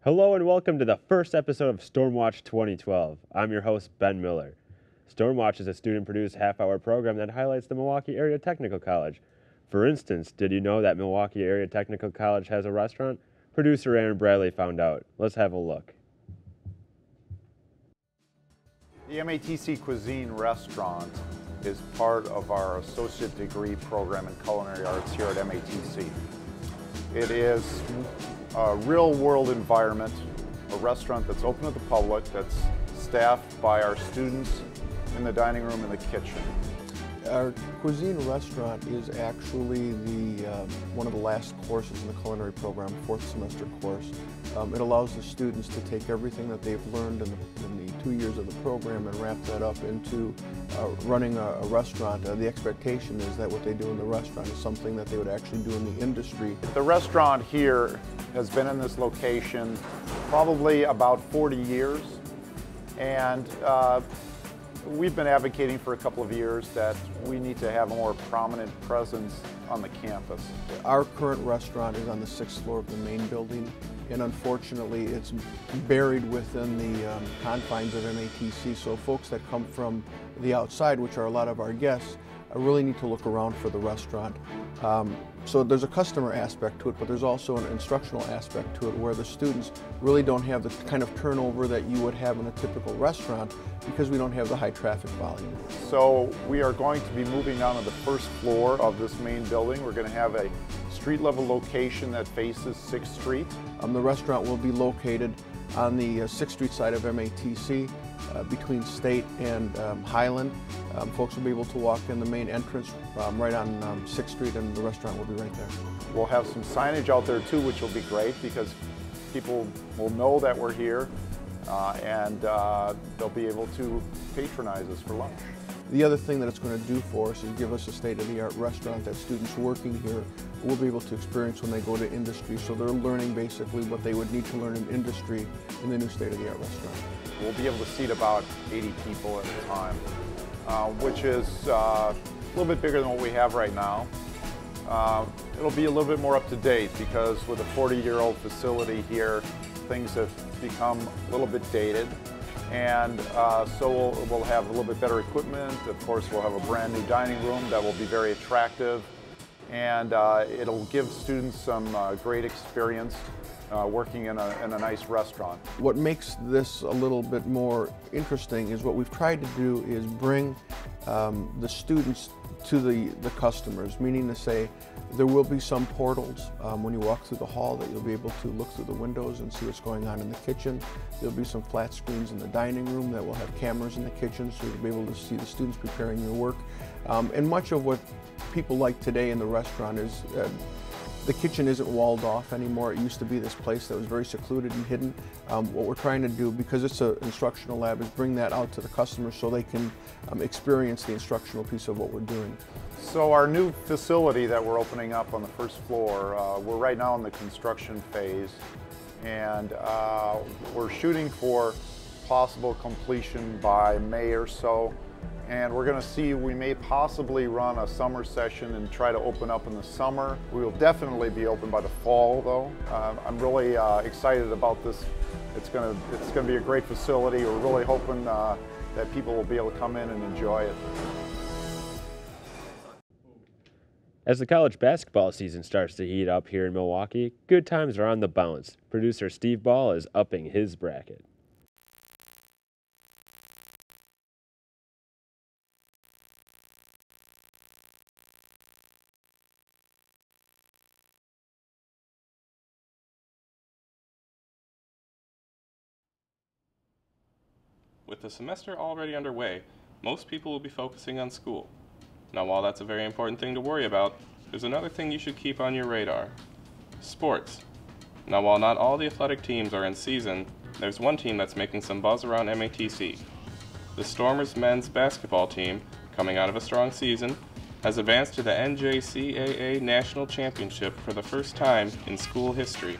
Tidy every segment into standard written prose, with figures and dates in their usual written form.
Hello and welcome to the first episode of Stormwatch 2012. I'm your host, Ben Miller. Stormwatch is a student-produced half-hour program that highlights the Milwaukee Area Technical College. For instance, did you know that Milwaukee Area Technical College has a restaurant? Producer Aaron Bradley found out. Let's have a look. The MATC Cuisine Restaurant is part of our associate degree program in culinary arts here at MATC. It is a real-world environment, a restaurant that's open to the public, that's staffed by our students in the dining room and the kitchen. Our cuisine restaurant is actually one of the last courses in the culinary program, fourth semester course. It allows the students to take everything that they've learned in the 2 years of the program and wrap that up into running a restaurant. The expectation is that what they do in the restaurant is something that they would actually do in the industry. The restaurant here has been in this location probably about 40 years, and we've been advocating for a couple of years that we need to have a more prominent presence on the campus. Our current restaurant is on the 6th floor of the main building, and unfortunately it's buried within the confines of MATC, so folks that come from the outside, which are a lot of our guests, really need to look around for the restaurant. So there's a customer aspect to it, but there's also an instructional aspect to it where the students really don't have the kind of turnover that you would have in a typical restaurant because we don't have the high traffic volume. So we are going to be moving down to the first floor of this main building. We're going to have a street level location that faces 6th Street. The restaurant will be located on the 6th Street side of MATC between State and Highland. Folks will be able to walk in the main entrance right on 6th Street, and the restaurant will be right there. We'll have some signage out there too, which will be great because people will know that we're here and they'll be able to patronize us for lunch. The other thing that it's going to do for us is give us a state-of-the-art restaurant that students working here will be able to experience when they go to industry. So they're learning basically what they would need to learn in industry in the new state-of-the-art restaurant. We'll be able to seat about 80 people at a time, which is a little bit bigger than what we have right now. It'll be a little bit more up to date because with a 40-year-old facility here, things have become a little bit dated. And so we'll have a little bit better equipment. Of course, we'll have a brand new dining room that will be very attractive. And it'll give students some great experience working in a nice restaurant. What makes this a little bit more interesting is what we've tried to do is bring the students to the customers, meaning to say there will be some portals when you walk through the hall that you'll be able to look through the windows and see what's going on in the kitchen. There'll be some flat screens in the dining room that will have cameras in the kitchen so you'll be able to see the students preparing your work. And much of what people like today in the restaurant is the kitchen isn't walled off anymore. It used to be this place that was very secluded and hidden. What we're trying to do, because it's an instructional lab, is bring that out to the customers so they can experience the instructional piece of what we're doing. So our new facility that we're opening up on the first floor, we're right now in the construction phase, and we're shooting for possible completion by May or so. And we're going to see, we may possibly run a summer session and try to open up in the summer. We will definitely be open by the fall though. I'm really excited about this. It's going to be a great facility. We're really hoping that people will be able to come in and enjoy it. As the college basketball season starts to heat up here in Milwaukee, good times are on the bounce. Producer Steve Ball is upping his bracket. With the semester already underway, most people will be focusing on school. Now, while that's a very important thing to worry about, there's another thing you should keep on your radar: sports. Now, while not all the athletic teams are in season, there's one team that's making some buzz around MATC. The Stormers men's basketball team, coming out of a strong season, has advanced to the NJCAA National Championship for the first time in school history.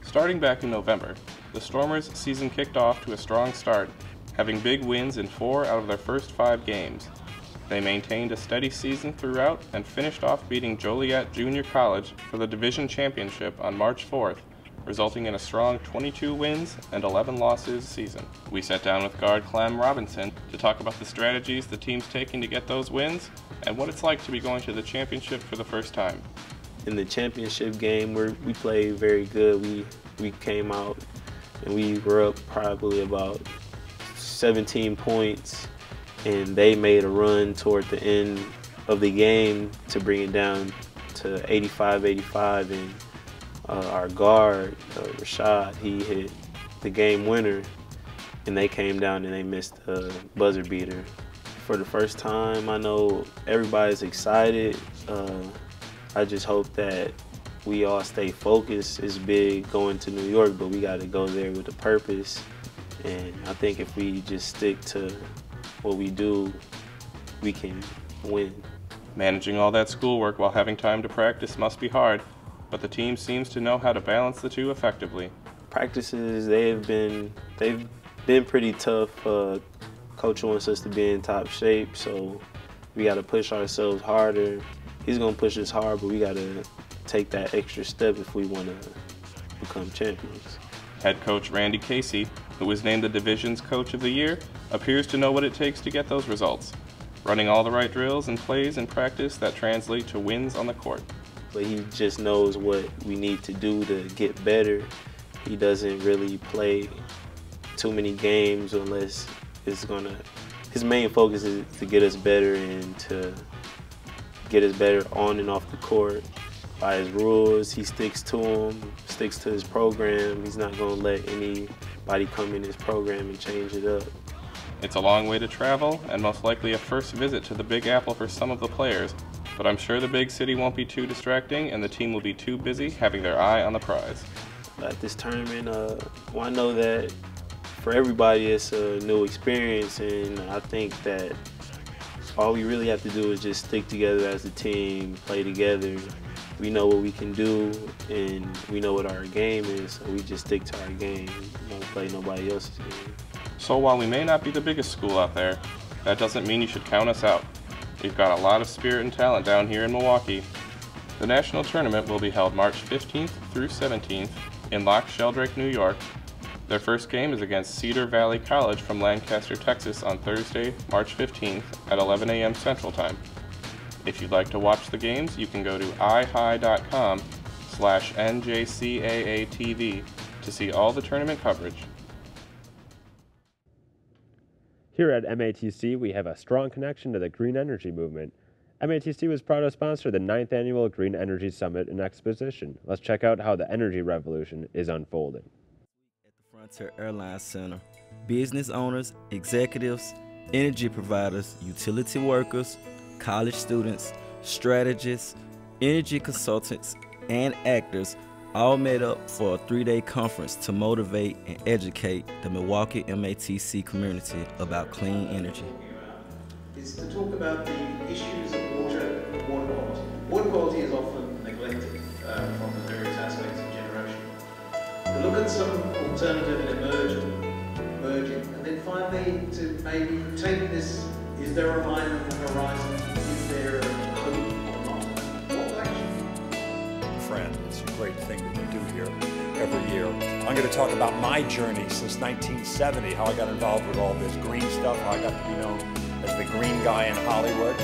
Starting back in November, the Stormers' season kicked off to a strong start, having big wins in 4 out of their first 5 games. They maintained a steady season throughout and finished off beating Joliet Junior College for the division championship on March 4th, resulting in a strong 22 wins and 11 losses season. We sat down with guard Clem Robinson to talk about the strategies the team's taking to get those wins and what it's like to be going to the championship for the first time. In the championship game, we played very good. We came out and we were up probably about 17 points, and they made a run toward the end of the game to bring it down to 85-85, and our guard, Rashad, he hit the game winner, and they came down and they missed a buzzer beater. For the first time, I know everybody's excited. I just hope that we all stay focused. It's big going to New York, but we got to go there with a purpose. And I think if we just stick to what we do, we can win. Managing all that schoolwork while having time to practice must be hard, but the team seems to know how to balance the two effectively. Practices, they've been pretty tough. Coach wants us to be in top shape, so we got to push ourselves harder. He's going to push us hard, but we got to take that extra step if we want to become champions. Head coach Randy Casey, who was named the division's coach of the year, appears to know what it takes to get those results, running all the right drills and plays in practice that translate to wins on the court. But he just knows what we need to do to get better. He doesn't really play too many games unless it's his main focus is to get us better and to get us better on and off the court. By his rules, he sticks to them, sticks to his program. He's not going to let anybody come in his program and change it up. It's a long way to travel and most likely a first visit to the Big Apple for some of the players, but I'm sure the big city won't be too distracting and the team will be too busy having their eye on the prize. At this tournament, I know that for everybody it's a new experience, and I think that all we really have to do is just stick together as a team, play together. We know what we can do, and we know what our game is, so we just stick to our game, don't play nobody else's game. So while we may not be the biggest school out there, that doesn't mean you should count us out. We've got a lot of spirit and talent down here in Milwaukee. The national tournament will be held March 15th through 17th in Loch Sheldrake, New York. Their first game is against Cedar Valley College from Lancaster, Texas on Thursday, March 15th at 11 a.m. Central Time. If you'd like to watch the games, you can go to ihigh.com/NJCAATV to see all the tournament coverage. Here at MATC, we have a strong connection to the green energy movement. MATC was proud to sponsor the 9th Annual Green Energy Summit and Exposition. Let's check out how the energy revolution is unfolding. At the Frontier Airlines Center, business owners, executives, energy providers, utility workers, college students, strategists, energy consultants, and actors all met up for a 3-day conference to motivate and educate the Milwaukee MATC community about clean energy. Is to talk about the issues of water quality. Water quality is often neglected from the various aspects of generation. To look at some alternative and emerging, and then finally to maybe take this, is there a line on the horizon? Is there a hope or not? What action? Friend, it's a great thing that we do here every year. I'm going to talk about my journey since 1970, how I got involved with all this green stuff, how I got to be known as the green guy in Hollywood. I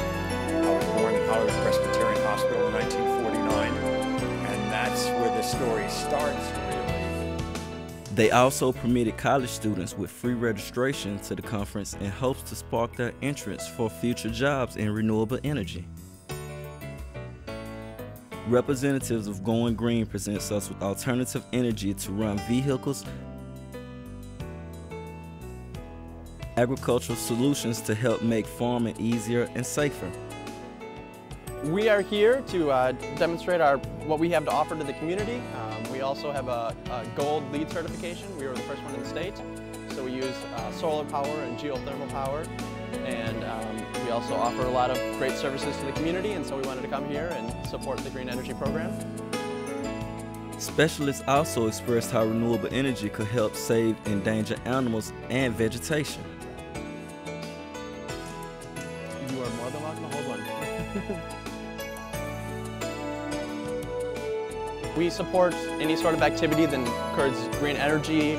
was born in Hollywood Presbyterian Hospital in 1949, and that's where the story starts, really. They also permitted college students with free registration to the conference in hopes to spark their interest for future jobs in renewable energy. Representatives of Going Green presents us with alternative energy to run vehicles, agricultural solutions to help make farming easier and safer. We are here to demonstrate what we have to offer to the community. We also have a gold LEED certification. We were the first one in the state. So we use solar power and geothermal power. And we also offer a lot of great services to the community, and so we wanted to come here and support the green energy program. Specialists also expressed how renewable energy could help save endangered animals and vegetation. You are more than welcome to hold one. We support any sort of activity that encourages green energy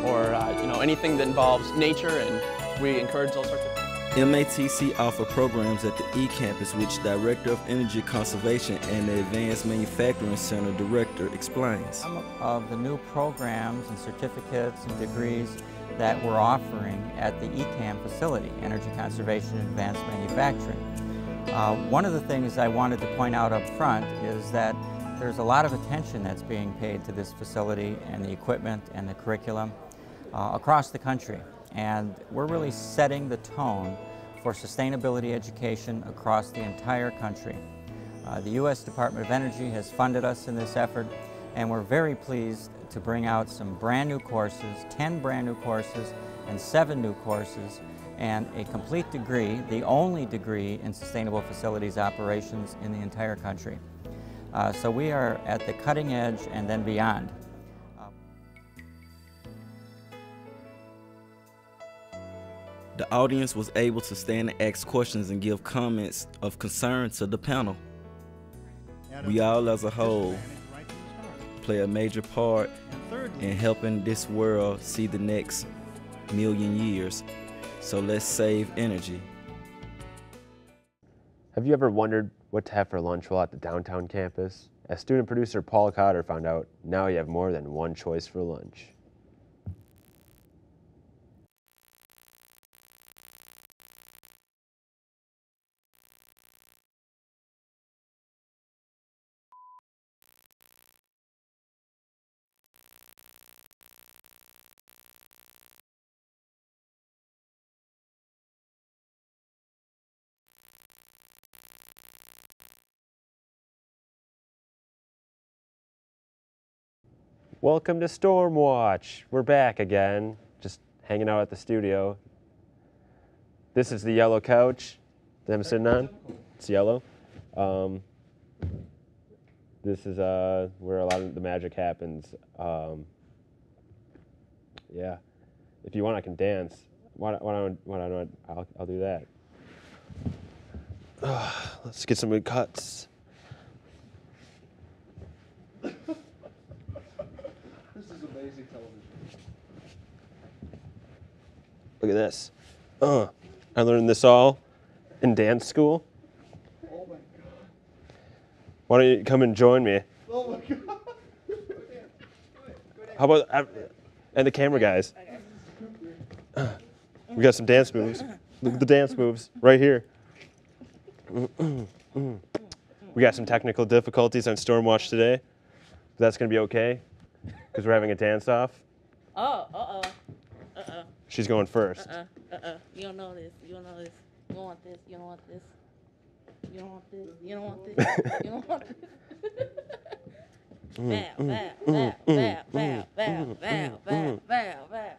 or anything that involves nature, and we encourage those sorts of things. MATC offer programs at the E-Campus, which Director of Energy Conservation and the Advanced Manufacturing Center Director explains. Some of the new programs and certificates and degrees that we're offering at the ECAM facility, Energy Conservation and Advanced Manufacturing. One of the things I wanted to point out up front is that there's a lot of attention that's being paid to this facility and the equipment and the curriculum across the country. And we're really setting the tone for sustainability education across the entire country. The U.S. Department of Energy has funded us in this effort, and we're very pleased to bring out some brand new courses, 10 brand new courses and 7 new courses, and a complete degree, the only degree in sustainable facilities operations in the entire country. So we are at the cutting edge and then beyond. The audience was able to stand and ask questions and give comments of concern to the panel. We all as a whole play a major part in helping this world see the next million years. So let's save energy. Have you ever wondered what to have for lunch while at the downtown campus? As student producer Paul Cotter found out, now you have more than one choice for lunch. Welcome to Stormwatch. We're back again, just hanging out at the studio. This is the yellow couch that I'm sitting on. It's yellow. This is where a lot of the magic happens. Yeah. If you want, I can dance. Why don't I'll do that. Let's get some good cuts. Look at this. I learned this all in dance school. Oh my God. Why don't you come and join me? Oh my God. How about, and the camera guys. We got some dance moves. Look at the dance moves right here. We got some technical difficulties on Stormwatch today. That's gonna be okay, because we're having a dance-off. Oh, She's going first. You don't know this. You don't know this. You don't want this. You don't want this. You don't want this. You don't want this. You don't want this. Bow, bow, bow, bow, bow, bow, bow, bow, bow.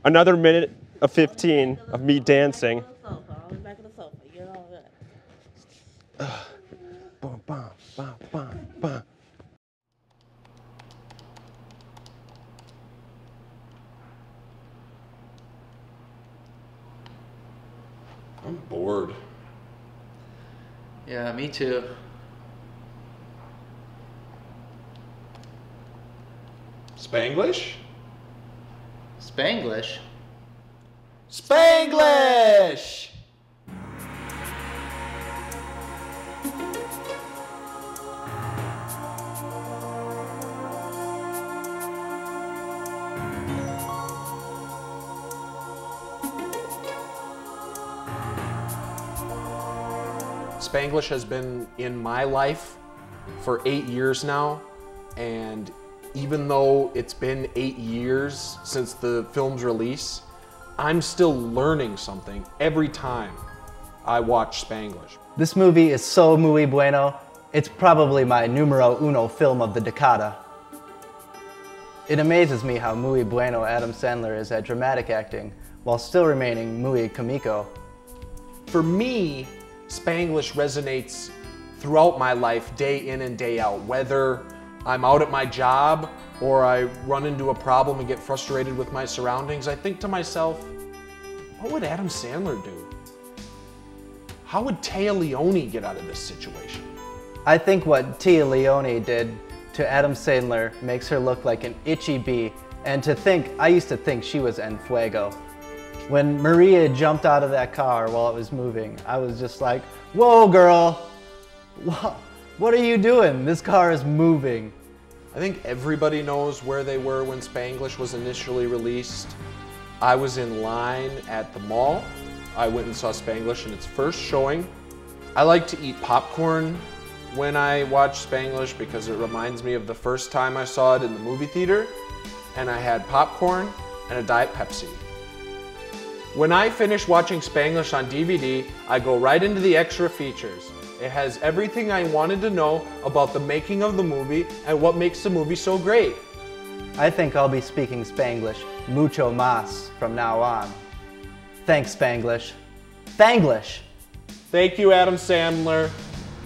Another minute of 15 of me dancing. Back of the sofa. You know that. Bum, bum, bum, bum, bum. I'm bored. Yeah, me too. Spanglish? Spanglish? Spanglish! Spanglish has been in my life for 8 years now, and even though it's been 8 years since the film's release, I'm still learning something every time I watch Spanglish. This movie is so muy bueno. It's probably my numero uno film of the decada. It amazes me how muy bueno Adam Sandler is at dramatic acting while still remaining muy comico. For me, Spanglish resonates throughout my life, day in and day out. Whether I'm out at my job or I run into a problem and get frustrated with my surroundings, I think to myself, what would Adam Sandler do? How would Téa Leoni get out of this situation? I think what Téa Leoni did to Adam Sandler makes her look like an itchy bee. And to think, I used to think she was en fuego. When Maria jumped out of that car while it was moving, I was just like, whoa girl, what are you doing? This car is moving. I think everybody knows where they were when Spanglish was initially released. I was in line at the mall. I went and saw Spanglish in its first showing. I like to eat popcorn when I watch Spanglish because it reminds me of the first time I saw it in the movie theater, and I had popcorn and a Diet Pepsi. When I finish watching Spanglish on DVD, I go right into the extra features. It has everything I wanted to know about the making of the movie and what makes the movie so great. I think I'll be speaking Spanglish mucho más from now on. Thanks, Spanglish. Spanglish! Thank you, Adam Sandler.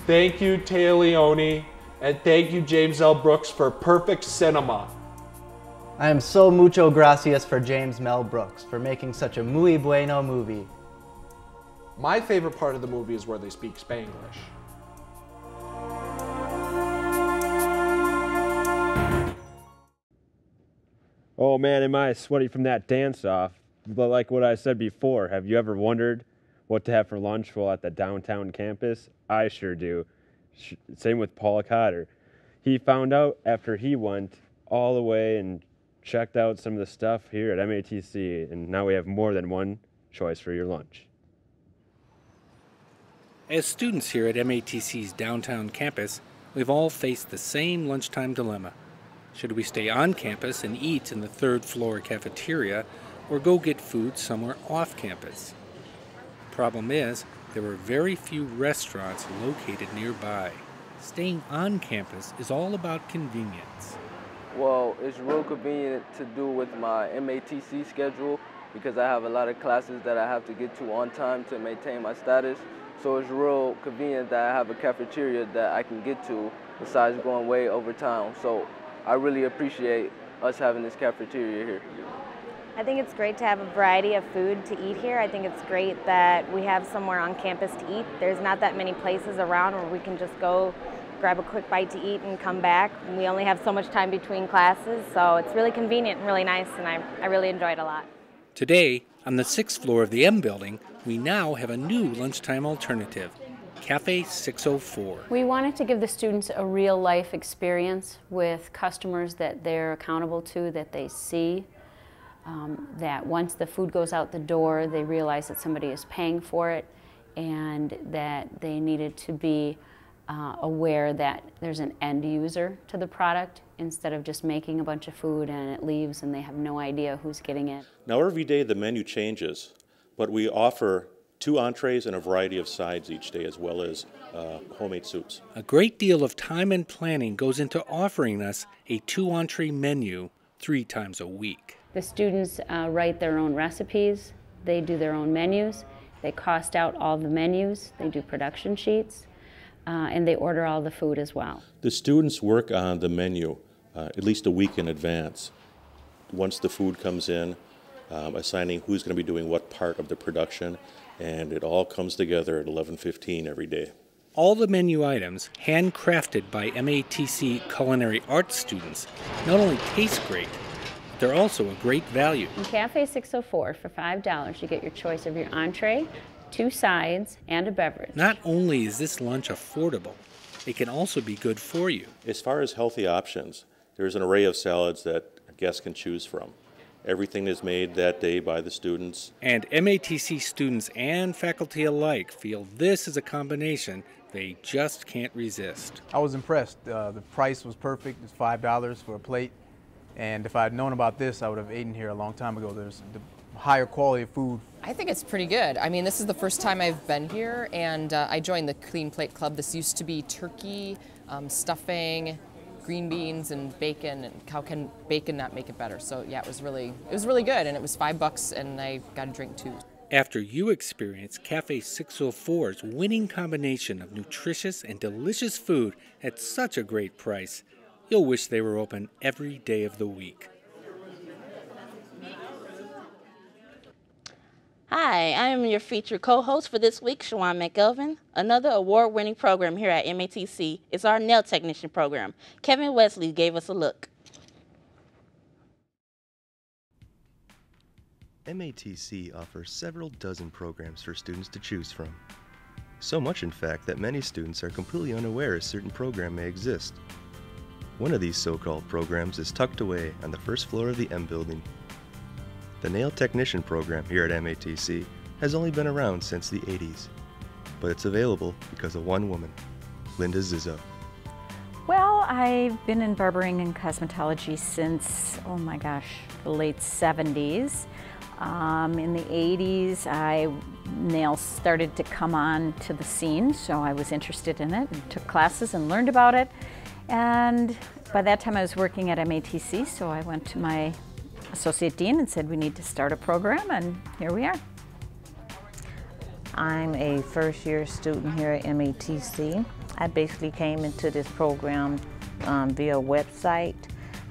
Thank you, Téa Leoni. And thank you, James L. Brooks, for perfect cinema. I am so mucho gracias for James Mel Brooks for making such a muy bueno movie. My favorite part of the movie is where they speak Spanglish. Oh man, am I sweaty from that dance-off. But like what I said before, have you ever wondered what to have for lunch while at the downtown campus? I sure do. Same with Paul Cotter. He found out after he went all the way and checked out some of the stuff here at MATC, and now we have more than one choice for your lunch. As students here at MATC's downtown campus, we've all faced the same lunchtime dilemma. Should we stay on campus and eat in the third floor cafeteria, or go get food somewhere off campus? Problem is, there are very few restaurants located nearby. Staying on campus is all about convenience. Well, it's real convenient to do with my MATC schedule because I have a lot of classes that I have to get to on time to maintain my status. So it's real convenient that I have a cafeteria that I can get to besides going way over town. So I really appreciate us having this cafeteria here. I think it's great to have a variety of food to eat here. I think it's great that we have somewhere on campus to eat. There's not that many places around where we can just go grab a quick bite to eat and come back. We only have so much time between classes, so it's really convenient and really nice, and I really enjoy it a lot. Today, on the 6th floor of the M building, we now have a new lunchtime alternative, Cafe 604. We wanted to give the students a real life experience with customers that they're accountable to, that they see, that once the food goes out the door, they realize that somebody is paying for it, and that they needed to be aware that there's an end user to the product instead of just making a bunch of food and it leaves and they have no idea who's getting it. Now every day the menu changes, but we offer 2 entrees and a variety of sides each day, as well as homemade soups. A great deal of time and planning goes into offering us a 2-entree menu 3 times a week. The students write their own recipes, they do their own menus, they cost out all the menus, they do production sheets, and they order all the food as well. The students work on the menu at least a week in advance. Once the food comes in, assigning who's going to be doing what part of the production, and it all comes together at 11:15 every day. All the menu items, handcrafted by MATC culinary arts students, not only taste great, they're also a great value. In Cafe 604, for $5, you get your choice of your entree, 2 sides, and a beverage. Not only is this lunch affordable, it can also be good for you. As far as healthy options, there's an array of salads that guests can choose from. Everything is made that day by the students. And MATC students and faculty alike feel this is a combination they just can't resist. I was impressed. The price was perfect. It's $5 for a plate. And if I had known about this, I would have eaten here a long time ago. There's the higher quality of food. I think it's pretty good. I mean, this is the first time I've been here, and I joined the Clean Plate Club. This used to be turkey, stuffing, green beans, and bacon, and how can bacon not make it better? So yeah, it was really good, and it was $5, and I got a drink too. After you experience Cafe 604's winning combination of nutritious and delicious food at such a great price, you'll wish they were open every day of the week. Hi, I am your featured co-host for this week, Shawan McElvin. Another award-winning program here at MATC is our nail technician program. Kevin Wesley gave us a look. MATC offers several dozen programs for students to choose from. So much, in fact, that many students are completely unaware a certain program may exist. One of these so-called programs is tucked away on the first floor of the M building. The nail technician program here at MATC has only been around since the 80s, but it's available because of one woman, Linda Zizzo. Well, I've been in barbering and cosmetology since, oh my gosh, the late 70s. In the 80s, nails started to come on to the scene, so I was interested in it and took classes and learned about it. And by that time I was working at MATC, so I went to my associate dean and said we need to start a program, and here we are. I'm a first-year student here at MATC. I basically came into this program via website.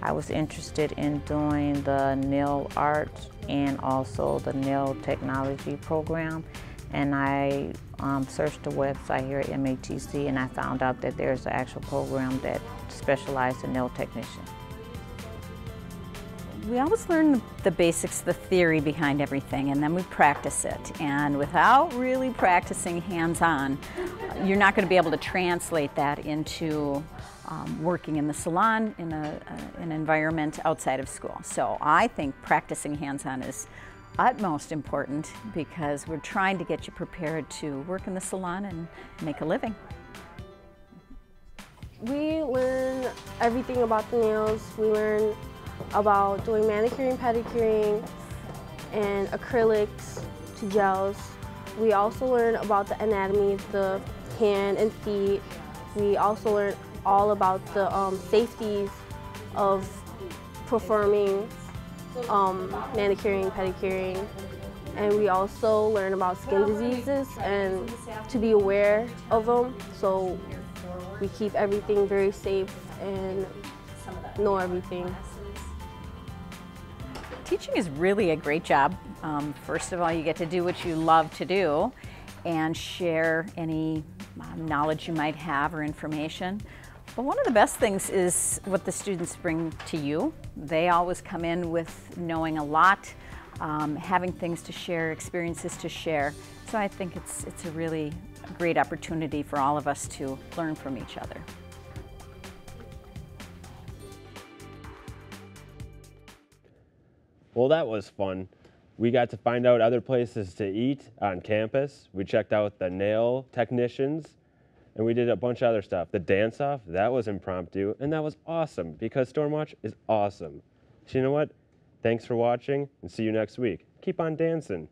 I was interested in doing the nail art and also the nail technology program, and I searched the website here at MATC, and I found out that there's an actual program that specializes in nail technician. We always learn the basics, the theory behind everything, and then we practice it. And without really practicing hands-on, you're not going to be able to translate that into working in the salon in an environment outside of school. So I think practicing hands-on is utmost important because we're trying to get you prepared to work in the salon and make a living. We learn everything about the nails. We learn about doing manicuring, pedicuring, and acrylics to gels. We also learn about the anatomy of the hand and feet. We also learn all about the safeties of performing manicuring, pedicuring. And we also learn about skin diseases and to be aware of them, so we keep everything very safe and know everything. Teaching is really a great job. First of all, you get to do what you love to do and share any knowledge you might have or information. But one of the best things is what the students bring to you. They always come in with knowing a lot, having things to share, experiences to share. So I think it's a really great opportunity for all of us to learn from each other. Well, that was fun. We got to find out other places to eat on campus. We checked out the nail technicians, and we did a bunch of other stuff. The dance-off, that was impromptu, and that was awesome because Stormwatch is awesome. So you know what? Thanks for watching, and see you next week. Keep on dancing.